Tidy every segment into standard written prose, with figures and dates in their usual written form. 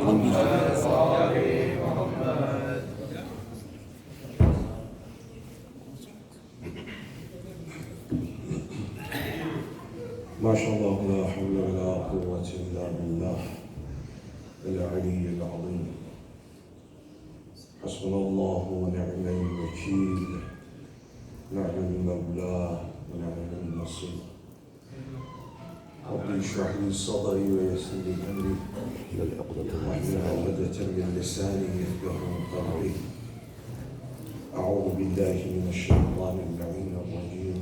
ما شاء الله لا حول ولا قوة إلا بالله العلي العظيم. حسبنا الله ونعم الوكيل، نعم المولى ونعم النصير. ربي اشرح لي صدري ويسر لي أمري واحلل عقدة من لساني يفقهوا قولي. أعوذ بالله من الشيطان اللعين الرجيم.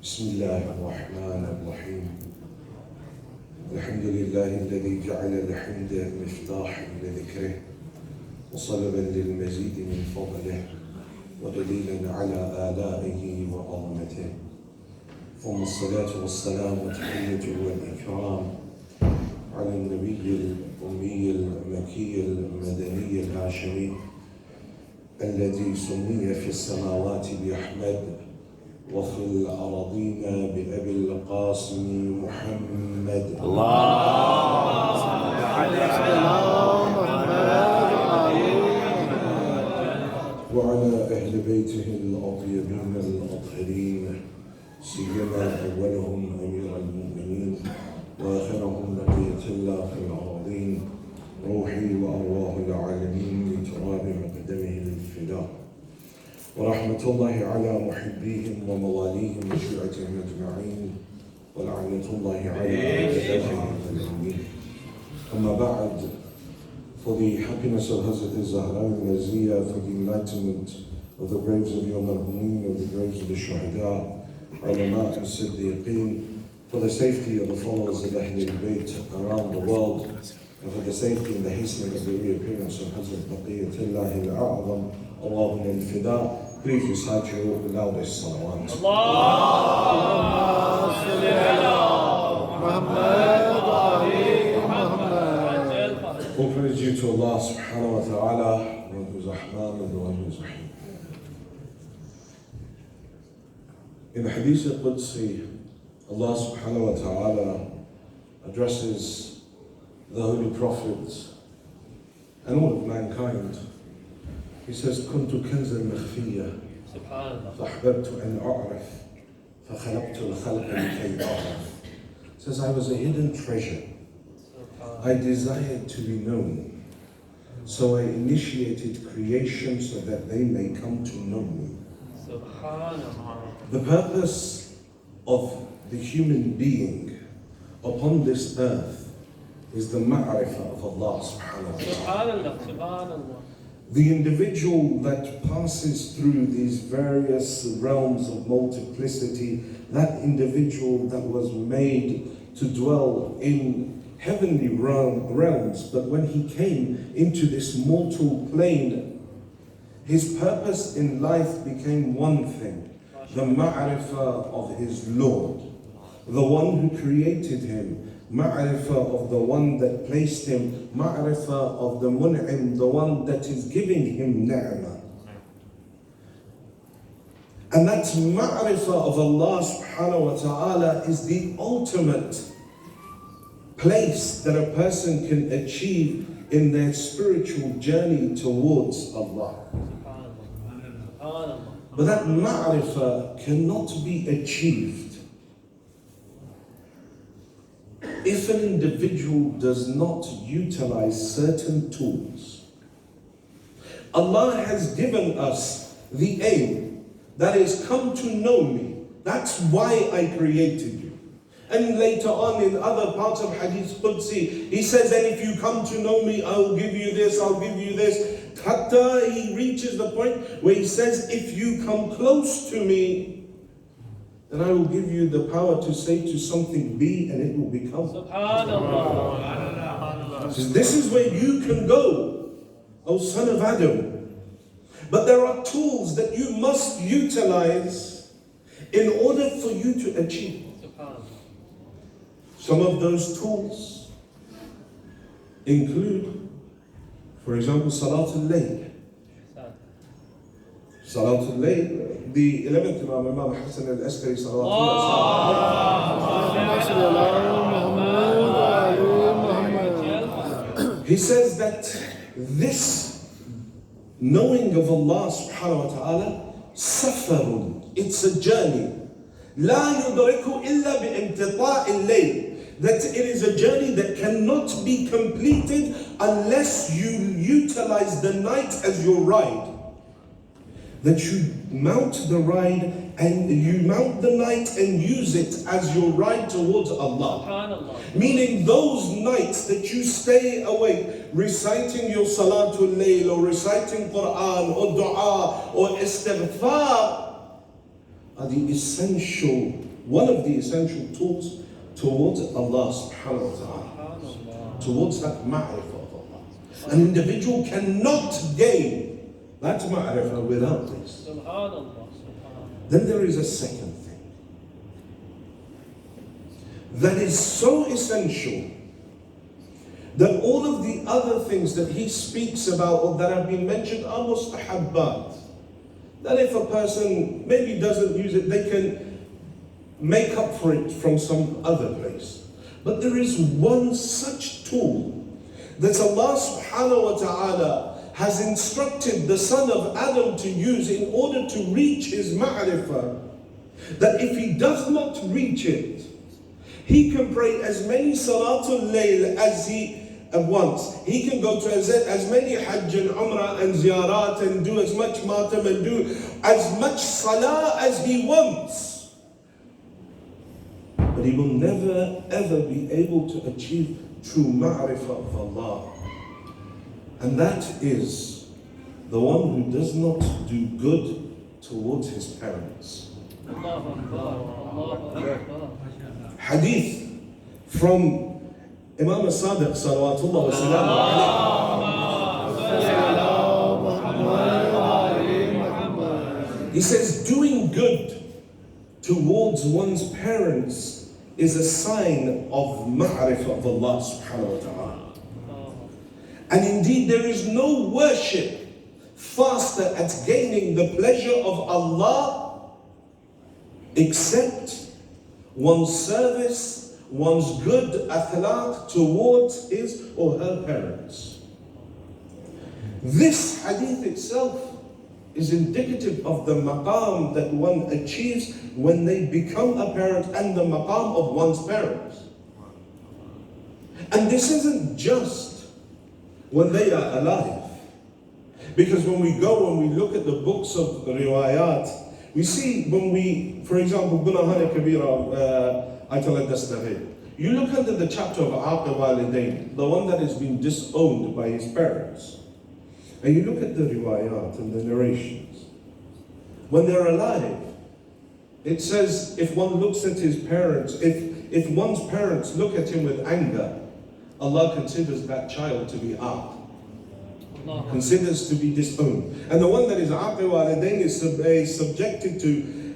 بسم الله الرحمن الرحيم. الحمد لله الذي جعل الحمد مفتاحا لذكره وصلبا للمزيد من فضله ودليلا على آلائه وعظمته. ثم الصلاة والسلام والتحية والإكرام على النبي الأمي المكي المدني الهاشمي الذي سمي في السماوات بأحمد وفي الأراضين بأبي القاسم محمد. الله وعلى أهل بيته الأطيبين الأطهرين، سيما أولهم أمير المؤمنين وآخرهم بقية الله العظيم، روحي وأرواح العالمين لتراب مقدمه الفداء. ورحمة الله على محبيهم ومواليهم وشيعتهم أجمعين، ولعنة الله على أعدائهم المؤمنين. أما بعد, for the happiness of Hazrat Zahra al-Maziyah, for the enlightenment of the graves of your Marhomeen, of the graves of the Shuhada, Ulama and Siddiqeen, for the safety of the followers of Ahlul Bayt around the world, and for the safety and the hastening of the reappearance of Hazrat Baqiyatullah al-A'zam, Allahumma al-Fida. Please recite your loudest salawat. Allahumma salli ala Muhammad wa ali Muhammad. All praise due to Allah subhanahu wa ta'ala, one who is Rahman and the one who is Rahim. In the Hadith al-Qudsi, Allah subhanahu wa ta'ala addresses the Holy Prophet and all of mankind. He says, كنت كنزا مخفيا فأحببت أن أعرف فخلقت الخلق لكي أعرف. Says, I was a hidden treasure. I desired to be known. So I initiated creation so that they may come to know me. The purpose of the human being upon this earth is the ma'rifah of Allah subhanahu wa ta'ala. The individual that passes through these various realms of multiplicity, that individual that was made to dwell in heavenly realms, but when he came into this mortal plane, his purpose in life became one thing, the ma'rifah of his Lord, the one who created him, ma'rifah of the one that placed him, ma'rifah of the mun'im, the one that is giving him ni'mah. And that ma'rifah of Allah subhanahu wa ta'ala is the ultimate place that a person can achieve in their spiritual journey towards Allah. But that ma'rifah cannot be achieved if an individual does not utilize certain tools. Allah has given us the aim, that is, come to know me. That's why I created you. And later on in other parts of Hadith Qudsi, he says, and if you come to know me, I will give you this, I'll give you this. Hatta he reaches the point where he says, if you come close to me, then I will give you the power to say to something be and it will become. Subhanallah. So this is where you can go, O son of Adam. But there are tools that you must utilize in order for you to achieve. Some of those tools include, for example, Salatul Layl. Salatul Layl, the 11th Imam Hussain al-Askari, He says that this knowing of Allah subhanahu wa ta'ala, safarun, it's a journey. لا يدركه إلا بانقطاع الليل. That it is a journey that cannot be completed unless you utilize the night as your ride. That you mount the ride and you mount the night and use it as your ride towards Allah. Meaning those nights that you stay awake reciting your Salatul Layl or reciting Quran or Dua or Istighfar are the essential, one of the essential tools towards Allah subhanahu wa ta'ala, towards that ma'rifah of Allah. An individual cannot gain that ma'rifah without this. Then there is a second thing that is so essential that all of the other things that he speaks about or that have been mentioned are mustahabbat. That if a person maybe doesn't use it, they can make up for it from some other place. But there is one such tool that Allah subhanahu wa ta'ala has instructed the son of Adam to use in order to reach his ma'rifah, that if he does not reach it, he can pray as many Salatul Layl as he wants. He can go to as many Hajj and Umrah and Ziyarat and do as much Matam and do as much Salah as he wants. But he will never ever be able to achieve true ma'rifah of Allah. And that is the one who does not do good towards his parents. Hadith from Imam al-Sadiq salawatullah wa salamu. He says doing good towards one's parents is a sign of ma'rifah of Allah subhanahu wa ta'ala. And indeed there is no worship faster at gaining the pleasure of Allah except one's service, one's good akhlaq towards his or her parents. This hadith itself is indicative of the maqam that one achieves when they become a parent and the maqam of one's parents. And this isn't just when they are alive. Because when we look at the books of riwayat, we see when we, for example, Gunahana Kabira, Ayatollah Dastaghir, you look under the chapter of Aqi Walidain, the one that has been disowned by his parents, and you look at the riwayat and the narrations. When they're alive, it says if one looks at his parents, if one's parents look at him with anger, Allah considers that child to be aq, considers to be disowned. And the one that is aqi walidain is subjected to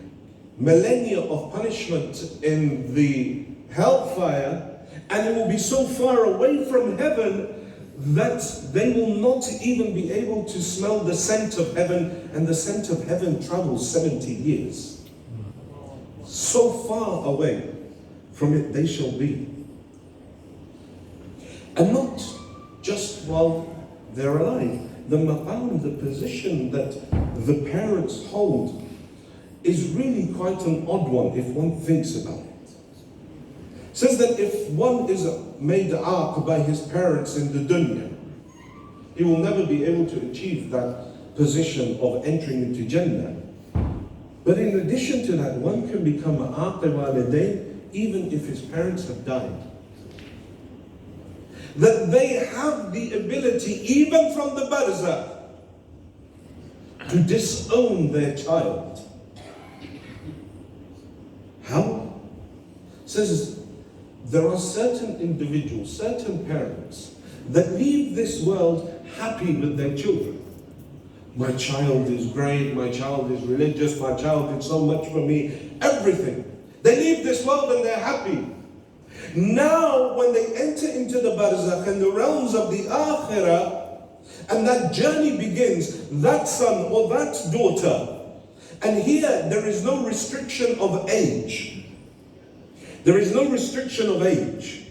millennia of punishment in the hellfire, and it will be so far away from heaven that they will not even be able to smell the scent of heaven, and the scent of heaven travels 70 years. So far away from it they shall be. And not just while they're alive. The maqam, the position that the parents hold, is really quite an odd one if one thinks about it. It says that if one is made aq by his parents in the dunya, he will never be able to achieve that position of entering into Jannah. But in addition to that, one can become aq walidain even if his parents have died. That they have the ability, even from the barzakh, to disown their child. How? It says there are certain individuals, certain parents that leave this world happy with their children. My child is great, my child is religious, my child did so much for me, everything. They leave this world and they're happy. Now, when they enter into the barzakh and the realms of the akhirah, and that journey begins, that son or that daughter, and here there is no restriction of age. There is no restriction of age.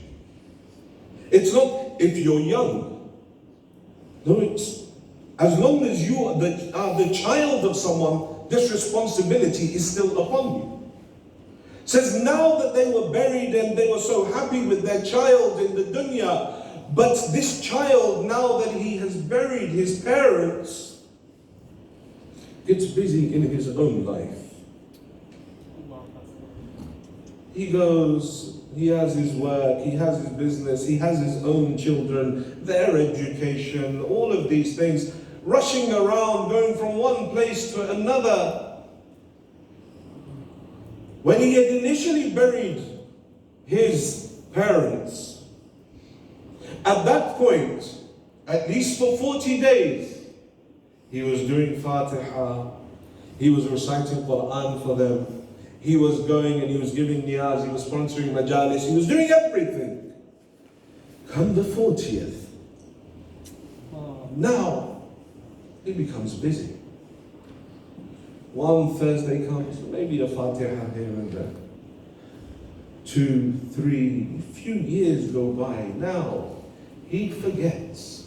It's not if you're young, No, it's as long as you are the child of someone, this responsibility is still upon you. It says now that they were buried and they were so happy with their child in the dunya, but this child, now that he has buried his parents, gets busy in his own life. He goes, he has his work, he has his business, he has his own children, their education, all of these things, rushing around, going from one place to another. When he had initially buried his parents, at that point, at least for 40 days, he was doing Fatiha, he was reciting Quran for them, he was going and he was giving niyaz, he was sponsoring majalis, he was doing everything. Come the 40th, now he becomes busy. One Thursday comes, maybe a Fatiha here and there. 2, 3, few years go by. Now he forgets.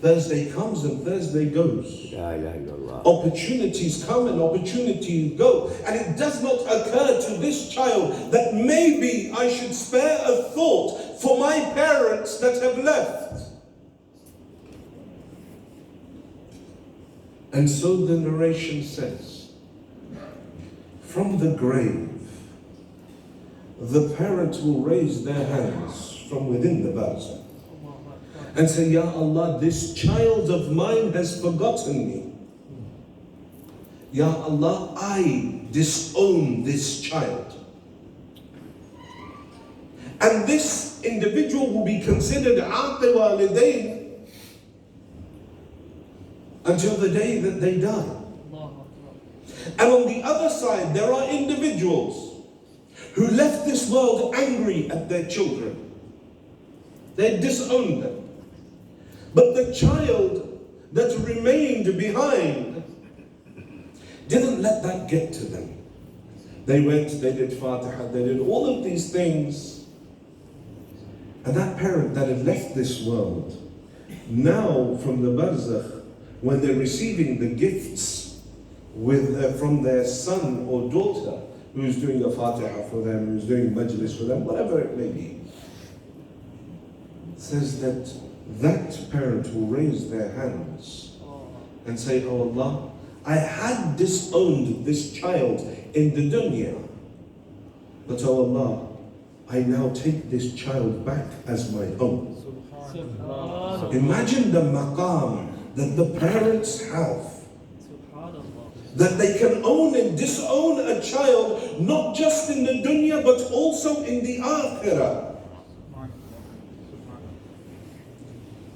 Thursday comes and Thursday goes. Opportunities come and opportunities go. And it does not occur to this child that maybe I should spare a thought for my parents that have left. And so the narration says, from the grave, the parents will raise their hands from within the barzakh and say, Ya Allah, this child of mine has forgotten me. Ya Allah, I disown this child. And this individual will be considered aqi walidayn until the day that they die. And on the other side, there are individuals who left this world angry at their children. They disowned them. But the child that remained behind didn't let that get to them. They went, they did Fatiha, they did all of these things. And that parent that had left this world, now from the barzakh, when they're receiving the gifts from their son or daughter who's doing a Fatiha for them, who's doing majlis for them, whatever it may be, says that that parent will raise their hands and say, Oh Allah, I had disowned this child in the dunya, but oh Allah, I now take this child back as my own. Imagine the maqam that the parents have, that they can own and disown a child, not just in the dunya, but also in the akhirah.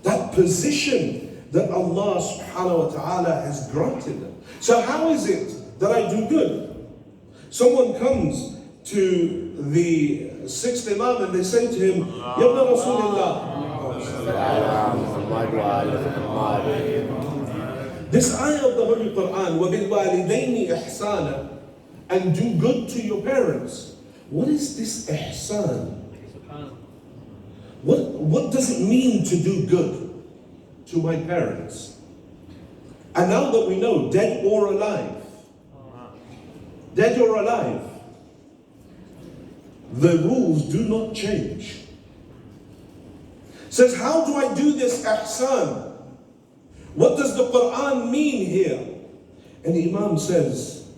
That position that Allah subhanahu wa ta'ala has granted them. So how is it that I do good? Someone comes to the sixth Imam and they say to him, Ya Ibn Rasulullah, this ayah of the Holy Quran, وَبِالْوَالِدَيْنِ إِحْسَانًا, and do good to your parents. What is this ihsan? What does it mean to do good to my parents? And now that we know, dead or alive, the rules do not change. Says, how do I do this ihsan? What does the Quran mean here? And the Imam says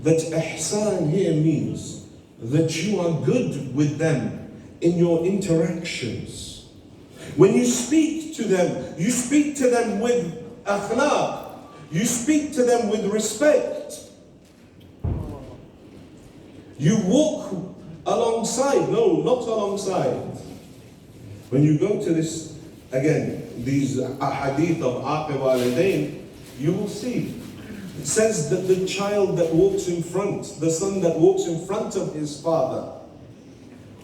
that ihsan here means that you are good with them in your interactions. When you speak to them with akhlaq, you speak to them with respect. You walk alongside, no, not alongside. When you go to this, again, these ahadith of aqi walidayn, you will see. It says that the child that walks in front, the son that walks in front of his father,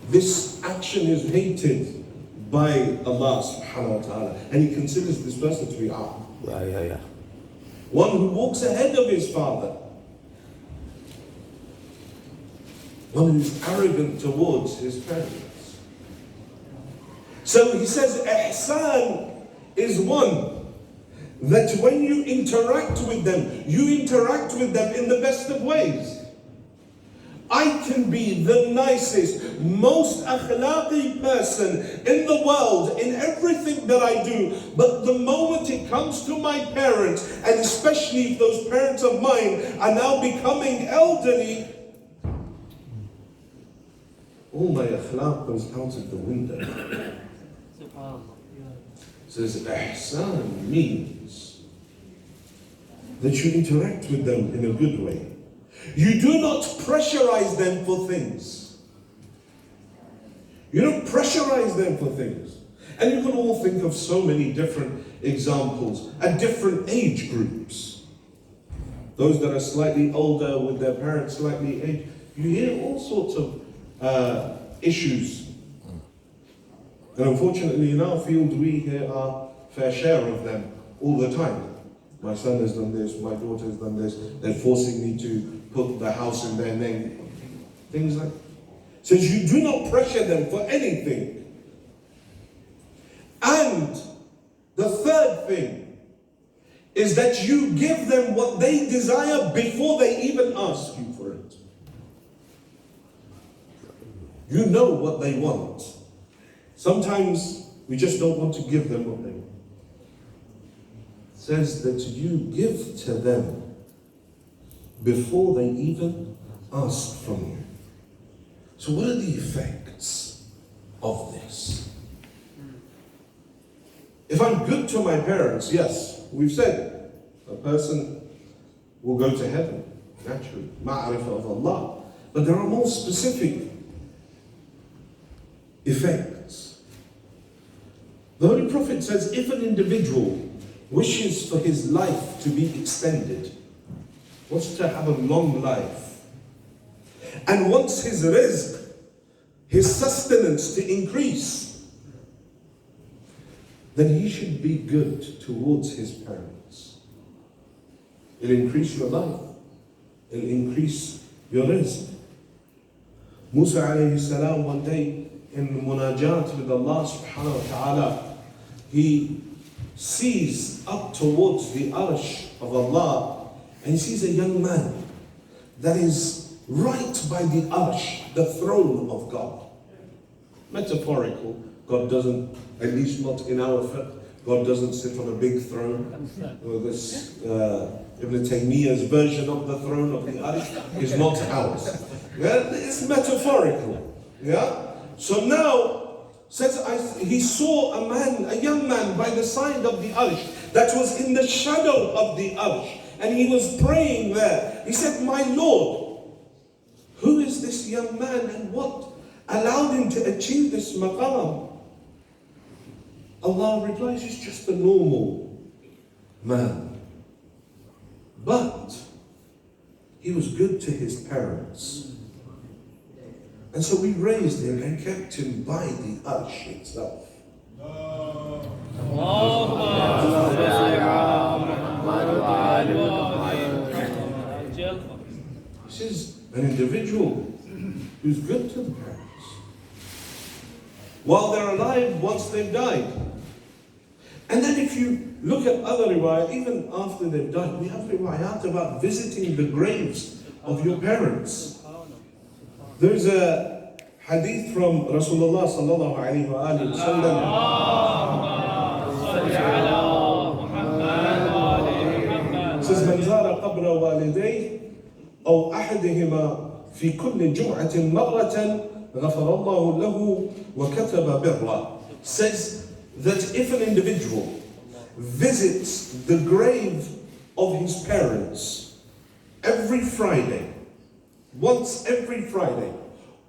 this action is hated by Allah subhanahu wa ta'ala. And He considers this person to be aqi. One who walks ahead of his father. One who's arrogant towards his parents. So he says ihsan is one, that when you interact with them in the best of ways. I can be the nicest, most akhlaqi person in the world in everything that I do, but the moment it comes to my parents, and especially if those parents of mine are now becoming elderly, all my akhlaq goes out of the window. Says ihsan means that you interact with them in a good way. You do not pressurize them for things. You don't pressurize them for things. And you can all think of so many different examples at different age groups. Those that are slightly older with their parents slightly aged, you hear all sorts of issues. And unfortunately in our field we hear our fair share of them all the time. My son has done this, my daughter has done this, they're forcing me to put the house in their name. Things like that. Says you do not pressure them for anything. And the third thing is that you give them what they desire before they even ask you for it. You know what they want. Sometimes we just don't want to give them what they want. It says that you give to them before they even ask from you. So what are the effects of this? If I'm good to my parents, yes, we've said a person will go to heaven, naturally, ma'rifah of Allah. But there are more specific effects. The Holy Prophet says if an individual wishes for his life to be extended, wants to have a long life, and wants his rizq, his sustenance to increase, then he should be good towards his parents. It'll increase your life. It'll increase your rizq. Musa alayhi salam one day in munajat with Allah subhanahu wa ta'ala, he sees up towards the arsh of Allah, and he sees a young man that is right by the arsh, the throne of God. Metaphorical. God doesn't, at least not in our fiqh, God doesn't sit on a big throne. Or this Ibn Taymiyyah's version of the throne of the arsh is not ours. Yeah? It's metaphorical. Yeah? So now, says he saw a young man by the side of the arsh that was in the shadow of the arsh, and he was praying there. He said, my Lord, who is this young man and what allowed him to achieve this maqam? Allah replies, he's just a normal man. But he was good to his parents. And so we raised him and kept him by the arsh itself. This is an individual who's good to the parents. While they're alive, once they've died. And then if you look at other riwayat, even after they've died, we have riwayat about visiting the graves of your parents. There's a hadith from Rasulullah sallallahu alayhi wa sallam. It says, من زار قبر والديه أو أحدهما في كل جمعة مرة غفر الله له وكتب برا. Says that if an individual visits the grave of his parents every Friday, once every Friday,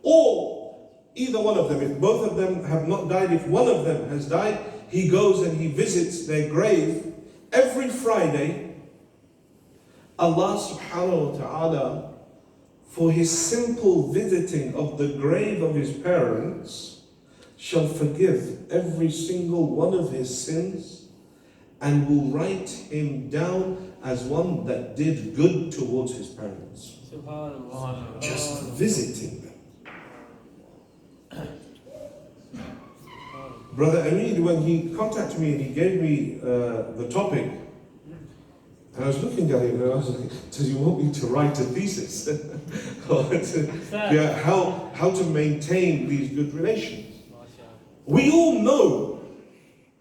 or either one of them, if both of them have not died, if one of them has died, he goes and he visits their grave every Friday, Allah subhanahu wa ta'ala, for his simple visiting of the grave of his parents, shall forgive every single one of his sins and will write him down as one that did good towards his parents. Just visiting them. Brother Amid, when he contacted me and he gave me the topic, and I was looking at him and I was like, does he want me to write a thesis? Yeah, how to maintain these good relations. We all know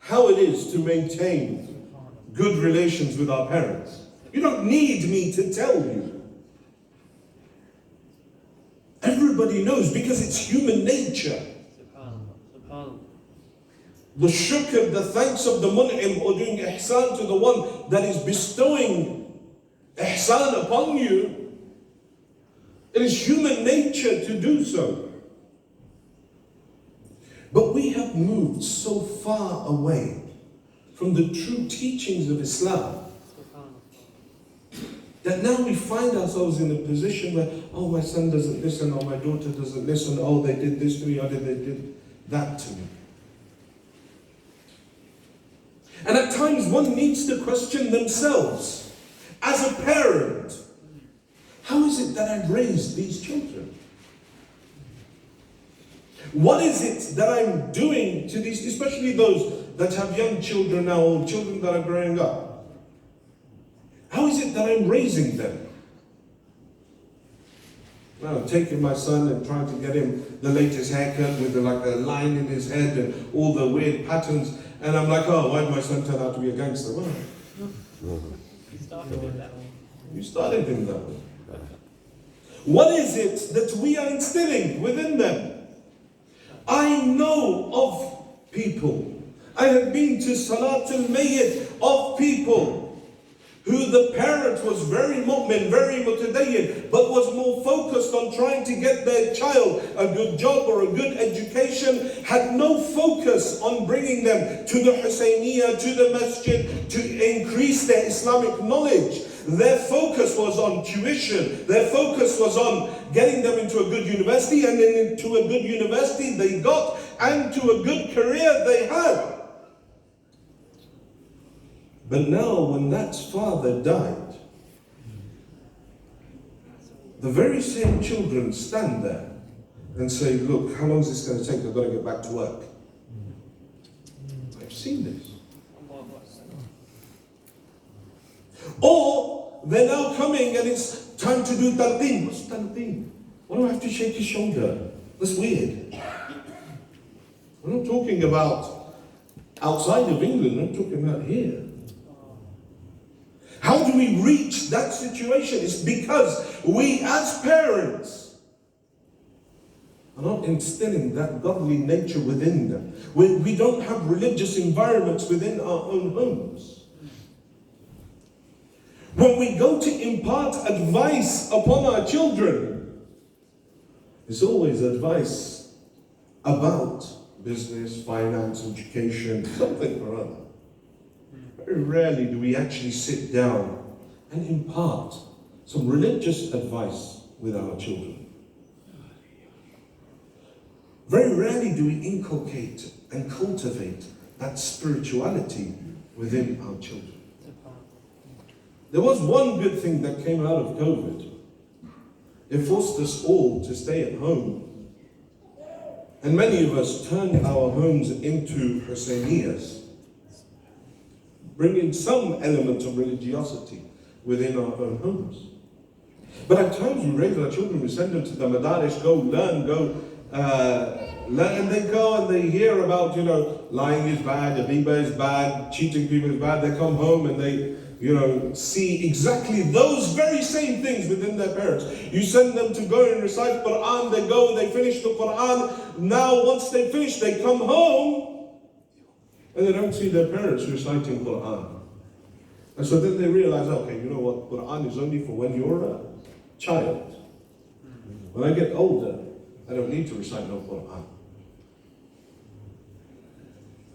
how it is to maintain good relations with our parents. You don't need me to tell you. Everybody knows because it's human nature. The shukr, the thanks of the mun'im, or doing ihsan to the one that is bestowing ihsan upon you, it is human nature to do so. But we have moved so far away from the true teachings of Islam that now we find ourselves in a position where, oh, my son doesn't listen, or my daughter doesn't listen, oh, they did this to me, or they did that to me. And at times one needs to question themselves as a parent. How is it that I raised these children? What is it that I'm doing to these, especially those that have young children now, or children that are growing up? How is it that I'm raising them? Well, I'm taking my son and trying to get him the latest haircut with like a line in his head and all the weird patterns. And I'm like, oh, why did my son turn out to be a gangster? Well, You started him that way. you started him that way. What is it that we are instilling within them? I know of people. I have been to Salat al-Mayyit of people who the parent was very mu'min, very mutadayyin, but was more focused on trying to get their child a good job or a good education, had no focus on bringing them to the Hussainiyah, to the masjid, to increase their Islamic knowledge. Their focus was on tuition. Their focus was on getting them into a good university, and then into a good university they got, and to a good career they had. But now, when that father died, the very same children stand there and say, look, how long is this going to take? I've got to get back to work. I've seen this. Or they're now coming and it's time to do talqeen. What's talqeen? Why do I have to shake his shoulder? That's weird. We're not talking about outside of England, I'm talking about here. How do we reach that situation? It's because we as parents are not instilling that godly nature within them. We don't have religious environments within our own homes. When we go to impart advice upon our children, it's always advice about business, finance, education, something or other. Very rarely do we actually sit down and impart some religious advice with our children. Very rarely do we inculcate and cultivate that spirituality within our children. There was one good thing that came out of COVID. It forced us all to stay at home. And many of us turned our homes into Hussainiyas, bringing some element of religiosity within our own homes. But at times we raise our children, we send them to the madaris, go learn, and they go and they hear about, lying is bad, riba is bad, cheating people is bad. They come home and they, see exactly those very same things within their parents. You send them to go and recite Quran, they go and they finish the Quran. Now once they finish, they come home and they don't see their parents reciting Quran. And so then they realize, okay, you know what, Quran is only for when you're a child. When I get older, I don't need to recite no Quran.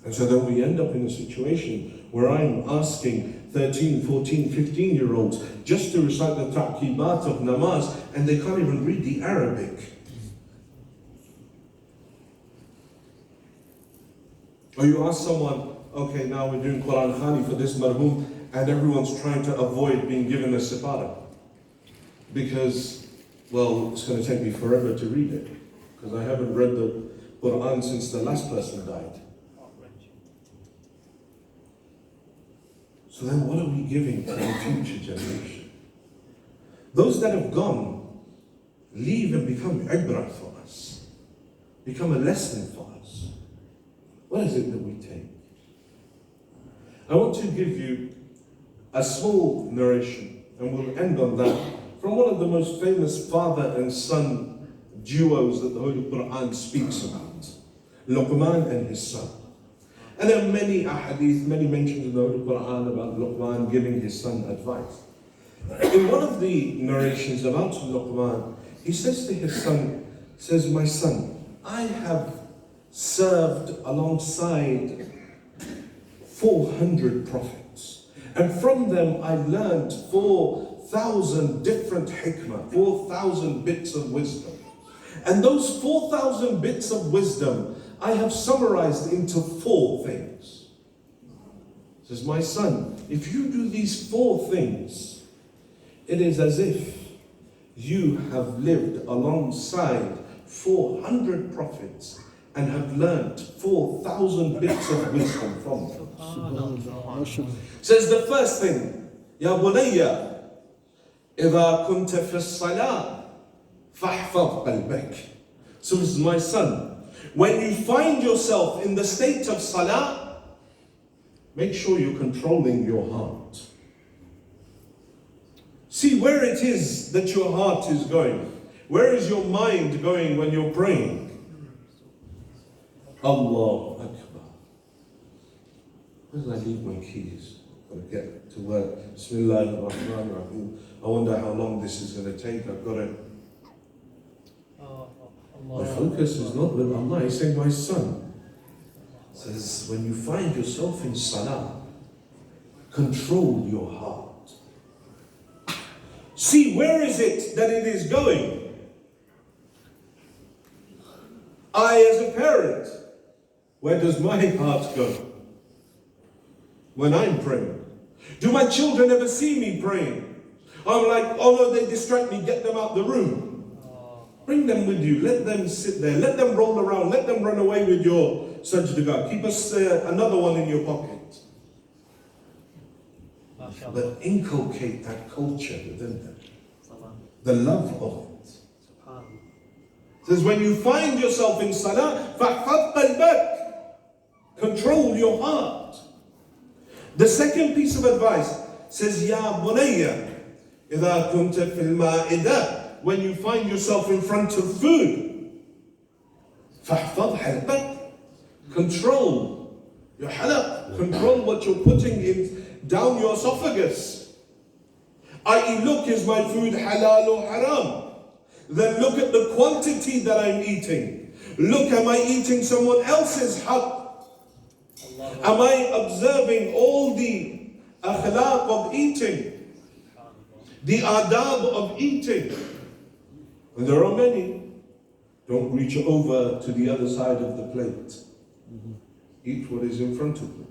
And so then we end up in a situation where I'm asking 13, 14, 15-year-olds just to recite the ta'qibat of namaz, and they can't even read the Arabic. Or you ask someone, okay, now we're doing Quran Khani for this marhum, and everyone's trying to avoid being given a sipara. Because, well, it's going to take me forever to read it. Because I haven't read the Quran since the last person died. So then what are we giving to the future generation? Those that have gone, leave and become ibrah for us. Become a lesson for us. What is it that we take? I want to give you a small narration, and we'll end on that, from one of the most famous father and son duos that the Holy Quran speaks about, Luqman and his son. And there are many ahadith, many mentions in the Holy Quran about Luqman giving his son advice. In one of the narrations about Luqman, he says to his son, says, my son, I have served alongside 400 prophets. And from them I learned 4,000 different hikmah, 4,000 bits of wisdom. And those 4,000 bits of wisdom I have summarized into 4 things. He says, my son, if you do these 4 things, it is as if you have lived alongside 400 prophets and have learnt 4,000 bits of wisdom from them. Says the first thing, Ya bunayya, إذا كنت في الصلاة فاحفظ قلبك. So this is my son. When you find yourself in the state of salah, make sure you're controlling your heart. See where it is that your heart is going. Where is your mind going when you're praying? Allahu Akbar. Where did I leave my keys? I've got to get to work. Bismillahir Rahmanir Rahim. I wonder how long this is going to take. I've got to... My focus is not with Allah. He's saying, my son, says, when you find yourself in salah, control your heart. See, where is it that it is going? I, as a parent, where does my heart go when I'm praying? Do my children ever see me praying? I'm like, oh no, they distract me, get them out the room. Bring them with you, let them sit there, let them roll around, let them run away with your sajda. Keep us another one in your pocket. But inculcate that culture within them. The love of it. It says, when you find yourself in salah, فَحْفَظْ قَلْبَكَ. Control your heart. The second piece of advice says, Ya bunayya, إِذَا كُنْتَ فِي الْمَائِدَةِ. When you find yourself in front of food, فَحْفَظْ حَلْقَكَ. Control your halaq. Control what you're putting in down your esophagus. I.e., look, is my food halal or haram? Then look at the quantity that I'm eating. Look, am I eating someone else's haqq? Am I observing all the akhlaq of eating? The adab of eating? And there are many. Don't reach over to the other side of the plate. Eat what is in front of you.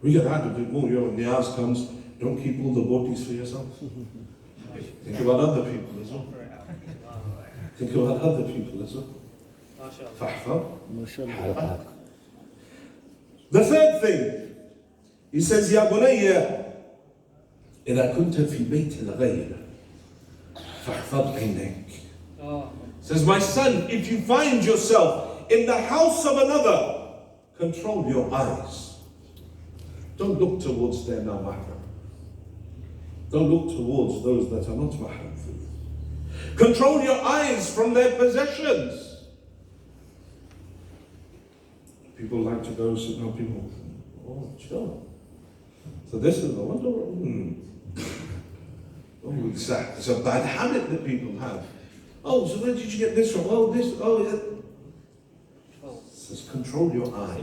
We can add a bit more. When the house comes, don't keep all the botis for yourself. Think about other people as well. Think about other people as well. فاحفظ. The third thing, he says, Ya bunayya, إذا كنت في بيت الغير فاحفظ عينيك. Says, my son, if you find yourself in the house of another, control your eyes. Don't look towards their now mahram. Don't look towards those that are not mahram for you. Control your eyes from their possessions. People like to go sit down, people, oh, chill. So this is the wonder. Oh, it's a bad habit that people have. Oh, so where did you get this from? Oh, this, oh, yeah. Says control your eyes.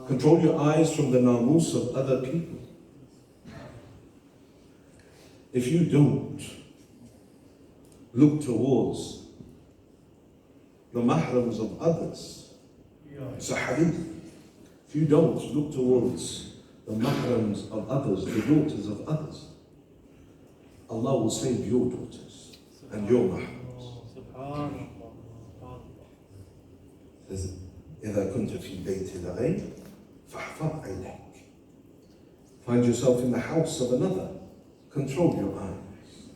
Control your eyes from the namus of other people. If you don't look towards the mahrams of others, it's a hadith. If you don't look towards the mahrams of others, the daughters of others, Allah will save your daughters and your mahrams. إذا كنت في بيت الغير فاحفظ عينيك. Find yourself in the house of another, control your eyes.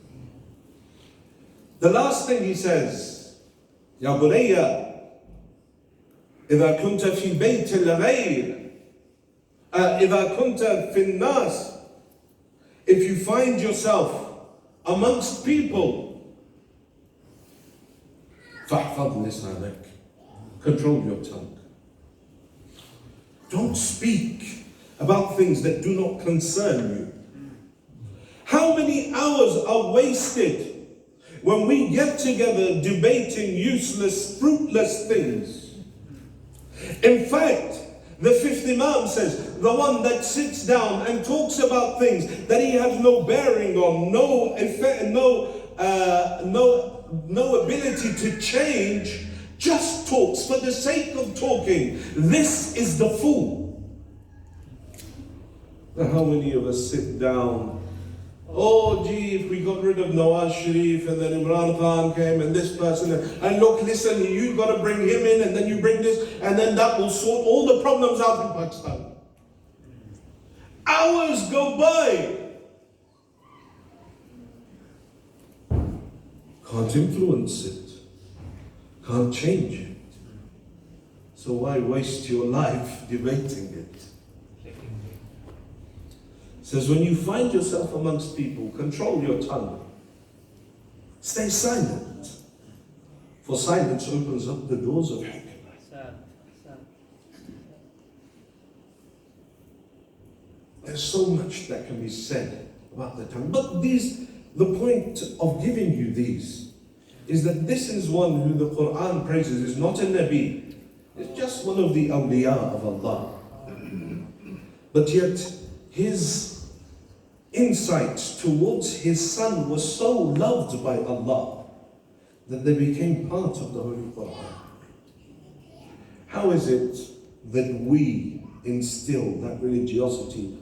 The last thing he says, يا بني إذا كنت في بيت الغير إذا كنت في الناس, if you find yourself amongst people, فاحفظ لسانك, control your tongue. Don't speak about things that do not concern you. How many hours are wasted when we get together debating useless, fruitless things? In fact, the fifth Imam says, the one that sits down and talks about things that he has no bearing on, no effect, no ability to change, just talks for the sake of talking. This is the fool. How many of us sit down, oh gee, if we got rid of Nawaz Sharif and then Imran Khan came and this person, and look, listen, you got to bring him in and then you bring this, and then that will sort all the problems out in Pakistan. Hours go by. Can't influence it. Can't change it. So why waste your life debating it? Says when you find yourself amongst people, control your tongue. Stay silent. For silence opens up the doors of hikmah. There's so much that can be said about the tongue. But the point of giving you these is that this is one who the Quran praises is not a Nabi. It's just one of the awliya of Allah. But yet his insights towards his son was so loved by Allah that they became part of the Holy Quran. How is it that we instill that religiosity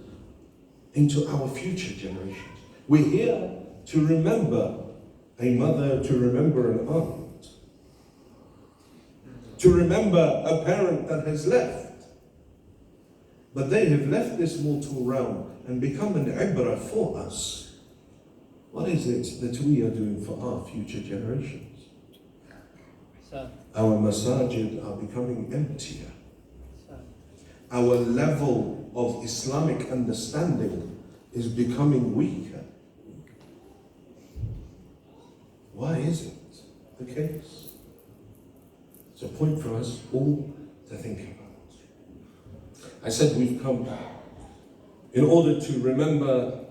into our future generations? We're here to remember a mother, to remember an aunt, to remember a parent that has left. But they have left this mortal realm and become an ibrah for us. What is it that we are doing for our future generations? Our masajid are becoming emptier. Our level of Islamic understanding is becoming weaker. Why is it the case? It's a point for us all to think about. I said we've come in order to remember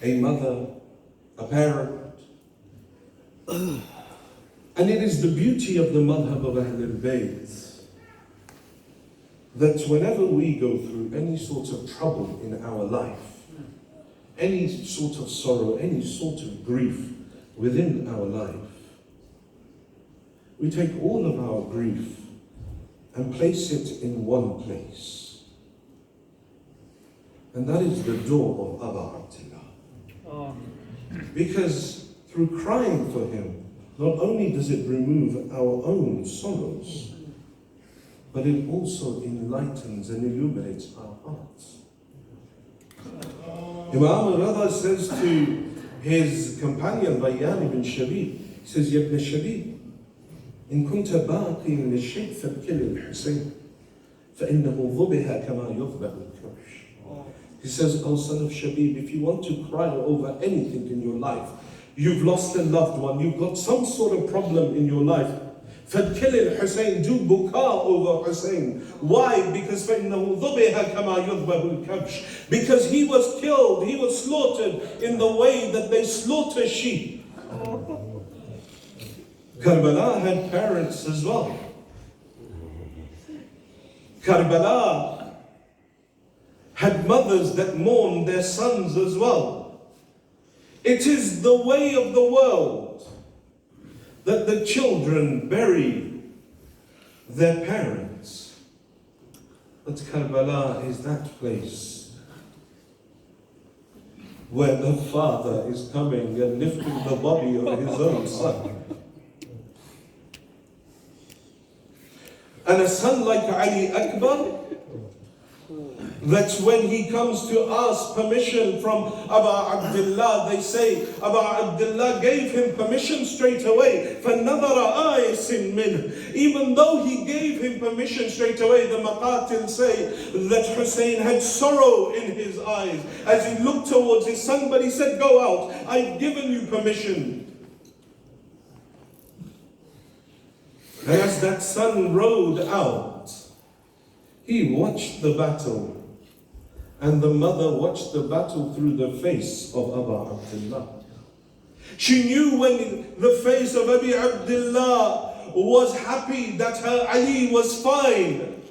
a mother, a parent. And it is the beauty of the madhab of Ahlul Bayt that whenever we go through any sort of trouble in our life, any sort of sorrow, any sort of grief within our life, we take all of our grief and place it in one place. And that is the door of Aba Abdullah. Because through crying for him, not only does it remove our own sorrows, but it also enlightens and illuminates our hearts. Imam al-Rada says to his companion Rayyan ibn Shabib, he says, Ya ibn Shabib, in kunta baqin lishayk fabkil al-Hussain, فإنه ضبها كما يضبح الكبش. He says, oh son of Shabib, if you want to cry over anything in your life, you've lost a loved one, you've got some sort of problem in your life, فَبْكِلِ الْحُسَيْن, do buka over Hussain. Why? Because فَإِنَّهُ ضُبِهَ كَمَا يُضْبَهُ الْكَبْشِ. Because he was killed, he was slaughtered in the way that they slaughter sheep. Karbala had parents as well. Karbala had mothers that mourned their sons as well. It is the way of the world that the children bury their parents. But Karbala is that place where the father is coming and lifting the body of his own son. And a son like Ali Akbar, that's when he comes to ask permission from Aba Abdullah. They say Aba Abdullah gave him permission straight away. فَنَظَرَ آيَسٍ مِّنْهُ. Even though he gave him permission straight away, the Maqatil say that Hussain had sorrow in his eyes as he looked towards his son, but he said, go out, I've given you permission. And as that son rode out, he watched the battle. And the mother watched the battle through the face of Aba Abdullah. She knew when the face of Abi Abdullah was happy that her Ali was fine.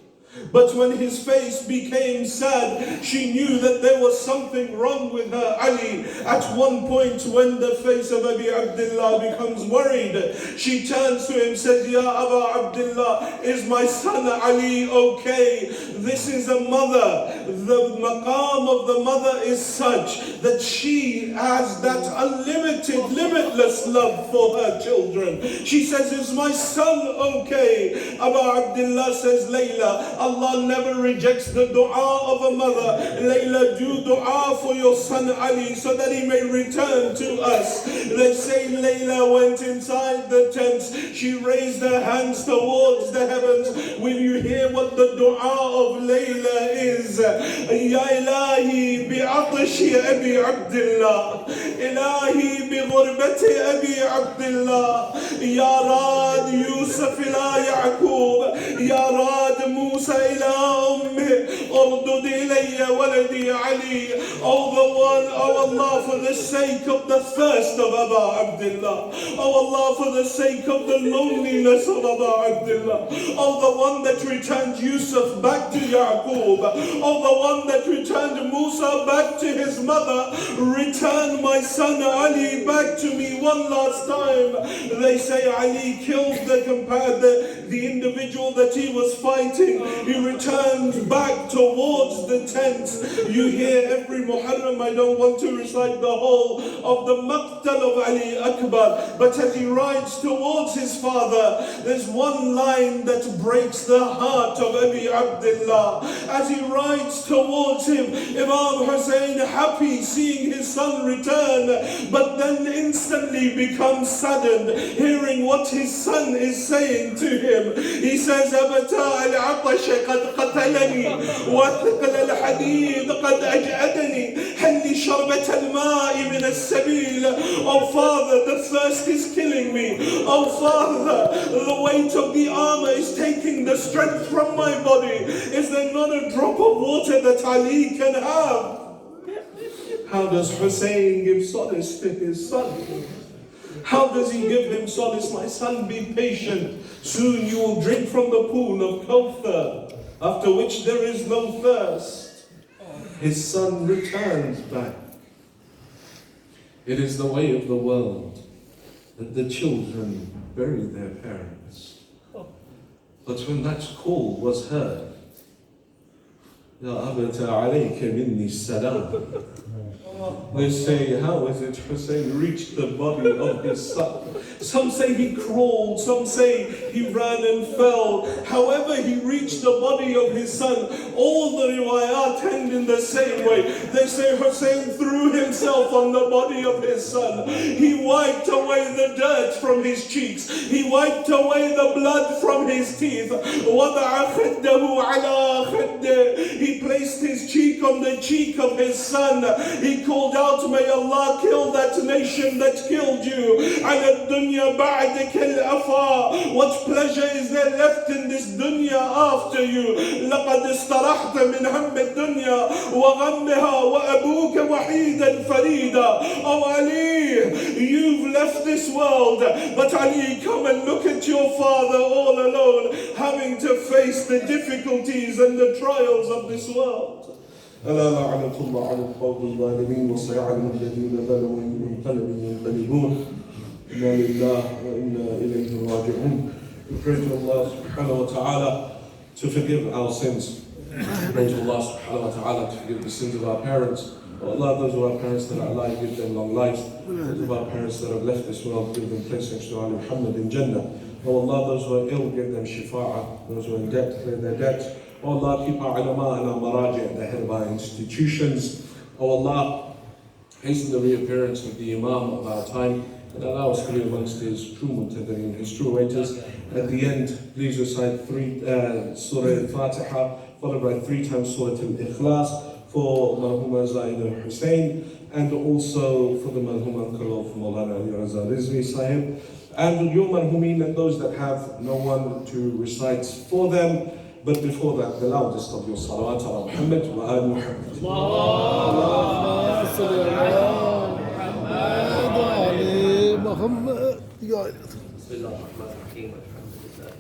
But when his face became sad, she knew that there was something wrong with her Ali. At one point, when the face of Abi Abdullah becomes worried, she turns to him and says, Ya Aba Abdullah, is my son Ali okay? This is a mother. The maqam of the mother is such that she has that unlimited, limitless love for her children. She says, is my son okay? Aba Abdullah says, Layla, Allah never rejects the dua of a mother. Layla, do dua for your son Ali so that he may return to us. They say Layla went inside the tents. She raised her hands towards the heavens. Will you hear what the dua of Layla is? Ya Ilahi bi'atashi Abi Abdullah. Ilahi bi'ghurbati Abi Abdullah. Ya Rad Yusuf ila Ya'qub. Ya Rad Musa ila Ummih. Urdud ilayya waladi Ali. Oh the one, oh Allah, for the sake of the thirst of Aba Abdullah. Oh Allah, for the sake of the loneliness of Aba Abdullah. Oh the one that returned Yusuf back to Ya'qub. Oh the one that returned Musa back to his mother. Return my son Ali back to me one last time. They say Ali killed the individual that he was fighting. He returned back towards the tent. You hear every Muharram, I don't want to recite the whole of the maqtal of Ali Akbar, but as he rides towards his father, there's one line that breaks the heart of Abi Abdullah. As he rides towards him, Imam Hussain happy seeing his son return, but then instantly becomes saddened hearing what his son is saying to him. He says, Abata al-Atash qad qatalani wa thiqal al-hadid qad aj'adani hal li sharbat al-ma'i min as-sabil. Oh Father, the thirst is killing me. Oh Father, the weight of the armor is taking the strength from my body. Is there not a drop of water that Ali can have? How does Hussain give solace to his son? How does he give him solace? My son, be patient. Soon you will drink from the pool of Kawthar, after which there is no thirst. His son returns back. It is the way of the world that the children bury their parents. But when that call was heard, Ya Abata alayka minni salam. They say, how is it Hussain reached the body of his son? Some say he crawled, some say he ran and fell. However he reached the body of his son, all the riwayat end in the same way. They say Hussain threw himself on the body of his son. He wiped away the dirt from his cheeks. He wiped away the blood from his teeth. وَضَعَ خَدَّهُ عَلَى خَدَّهُ. He placed his cheek on the cheek of his son. He called out, may Allah kill that nation that killed you. عَلَى الدُّنْيَا بَعْدَكَ الْأَفَا. What pleasure is there left in this dunya after you? لَقَدْ اسْتَرَحْتَ مِنْ هَمِّ الدُّنْيا وَغَمِّهَا وَأَبُوكَ وَحِيدًا فَرِيدًا. Oh Ali, you've left this world, but Ali, come and look at your father all alone, having to face the difficulties and the trials of this world. ألا لعنة الله على القوم الظالمين وسيعلم الذين ظلموا منقلب ينقلبون إنا لله وإنا إليه راجعون. We pray to Allah subhanahu wa ta'ala to forgive our sins. We pray to Allah subhanahu wa ta'ala to forgive the sins of our parents. Oh Allah, those of our parents that are alive, give them long lives. Those of our parents that have left this world, give them place next to Ali Muhammad in Jannah. Oh Allah, those who are ill, give them shifa'ah. Those who are in debt, clear their debts. Oh Allah, keep our ulama and our maraji at the head of our institutions. Oh Allah, hasten the reappearance of the Imam of our time and allow us to be amongst his true muntadirin, his true waiters. At the end, please recite Surah Al-Fatiha, followed by 3 times Surah Al-Ikhlas for Marhoma Zahida Hussain, and also for the Marhum uncle of Molana Rizvi Sahib, and your Marhumin and those that have no one to recite for them. But before that, the loudest of your salawat ala Muhammad wa al Muhammad. اللهم صل على محمد وعلى محمد. بسم الله الرحمن الرحيم الحمد لله